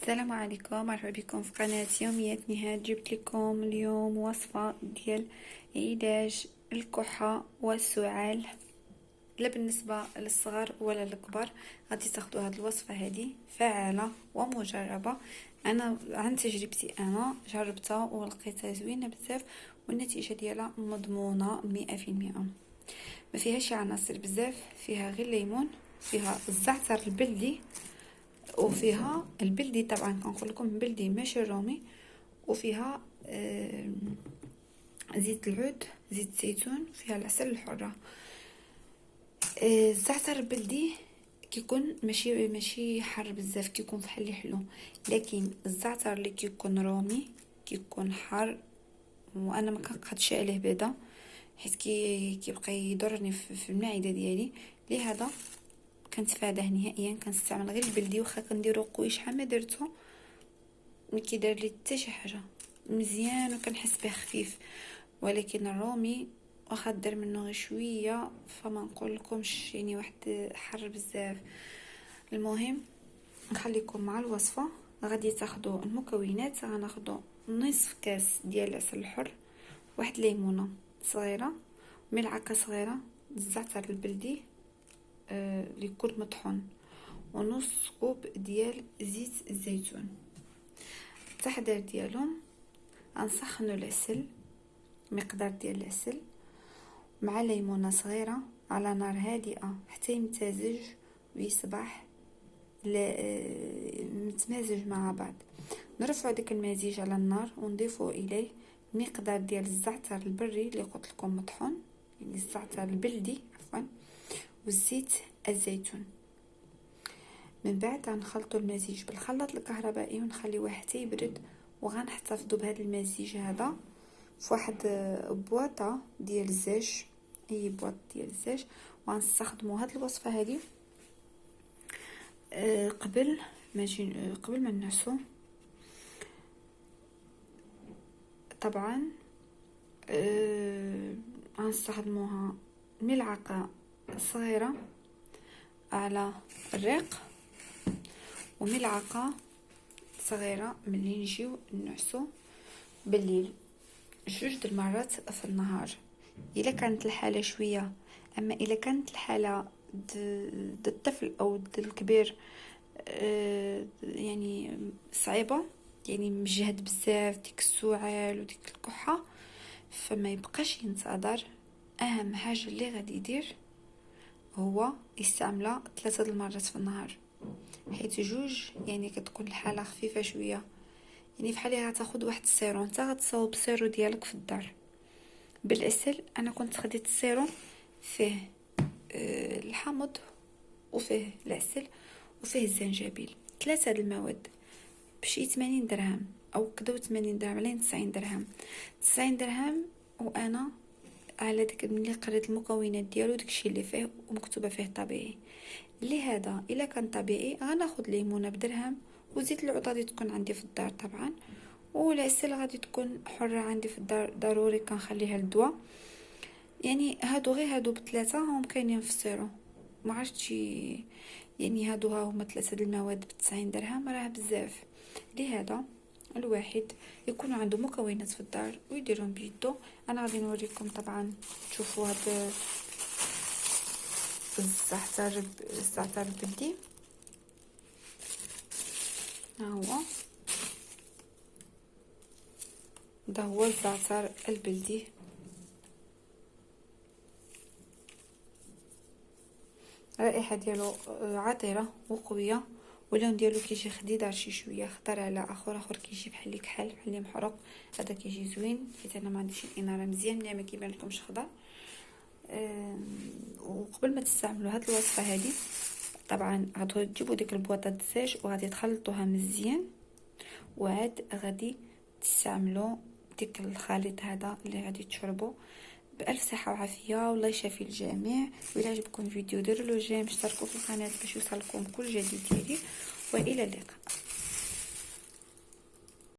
السلام عليكم، مرحبا بكم في قناة يوميات نهاد. جبت لكم اليوم وصفة ديال علاج الكحة والسعال، لا بالنسبة للصغار ولا للكبار. غادي تاخدوا هذه الوصفة هذه فعالة ومجربة. انا عن تجربتي انا جربتها ولقيتها زوينة بزاف، والنتيجة ديالها مضمونة 100%. ما فيهاش عناصر بزاف، فيها غير ليمون، فيها الزعتر البلدي، وفيها البلدي طبعا كنقول لكم بلدي ماشي رومي، وفيها زيت العود، زيت الزيتون، فيها العسل الحرة. الزعتر البلدي كيكون ماشي حار بزاف، كيكون فحال حلو، لكن الزعتر اللي كيكون رومي كيكون حار، وانا ما كنقدش عليه بعدا حيت كيبقى يضرني في المعده ديالي. لهذا كنتفاداه نهائيا، كنستعمل غير البلدي، واخا كنديرو قوي شحال ما درتو ما كيدير لي حتى شي حاجه، مزيان وكنحس به خفيف. ولكن الرومي واخا دير منه غير شويه فما نقول لكمش يعني واحد حر بزاف. المهم نخليكم مع الوصفه. غادي تاخذوا المكونات، غناخذوا نصف كاس ديال العسل الحر، واحد ليمونه صغيره، ملعقه صغيره الزعتر البلدي اللي يكون مطحون، ونص كوب ديال زيت الزيتون. التحضير ديالهم: غنسخنوا العسل، مقدار ديال العسل مع ليمونه صغيره على نار هادئه حتى يمتزج ويصبح متمازج مع بعض. نرفعوا داك المزيج على النار ونضيفوا اليه مقدار ديال الزعتر البري اللي قلت لكم مطحون، يعني الزعتر البلدي عفوا، والزيت الزيتون. من بعد غنخلطوا المزيج بالخلاط الكهربائي ونخليوه حتى يبرد، وغنحتفظوا بهذا المزيج هذا في واحد بواطه ديال الزاج، اي بواط ديال الزاج. وغنستخدموا هذه الوصفه هذه قبل ما نعسو. طبعا غنستخدموها ملعقه صغيره على الريق، وملعقه صغيره ملي نجيو نعسو بالليل، 2 د المرات في النهار الا كانت الحاله شويه. اما الا كانت الحاله د الطفل او د الكبير يعني صعيبه، يعني مجهد بزاف ديك السعال وديك الكحه، فما يبقاش ينتظر. اهم حاجه اللي غادي يدير هو يستعملها 3 د المرات في النهار، حيت 2 يعني كتكون الحاله خفيفه شويه. يعني بحال غتاخد واحد السيرو، انت غتصاوب السيرو ديالك في الدار بالعسل. انا كنت خديت السيرو فيه الحامض وفيه العسل وفيه الزنجبيل، 3 د المواد بشي 80 درهم او كدا، 80 درهم على 90 درهم. 90 درهم. وانا على ديك ملي قريت المكونات ديالو داكشي اللي فيه ومكتوبه فيه طبيعي. لهذا الا كان طبيعي غناخذ ليمونه بدرهم، وزيت العود غادي تكون عندي في الدار طبعا، والعسل غادي تكون حره عندي في الدار، ضروري كنخليها للدواء. يعني هادو ب3 هم كاينين في السيرو، ما عرفتش يعني هادو ها هما 3 د المواد ب90 درهم، راه بزاف. لهذا الواحد يكون عنده مكونات في الدار ويديرهم بيدو. انا غادي نوريكم طبعا تشوفوا هذا الزعتر البلدي، ها هو ده هو الزعتر البلدي. الرائحه ديالو عطره وقويه، واللون ديالو كيجي خديد شي شويه خضر على اخر كيجي بحال كحل بحال محروق. هذا كيجي زوين حيت انا ما عنديش الاناره مزيان ملي ما كيبان لكمش خضر. وقبل ما تستعملوا هذه الوصفه هذه طبعا غادي تجيبوا ديك البواطه الزاج وغادي تخلطوها مزيان، وعاد غادي تستعملوا ديك الخليط هذا اللي غادي تشربوا. بألف صحة وعافية، والله يشافي الجميع. وإلا عجبكم الفيديو ديروا له جيم، اشتركوا في القناة باش يوصلكم كل جديد ديالي، وإلى اللقاء.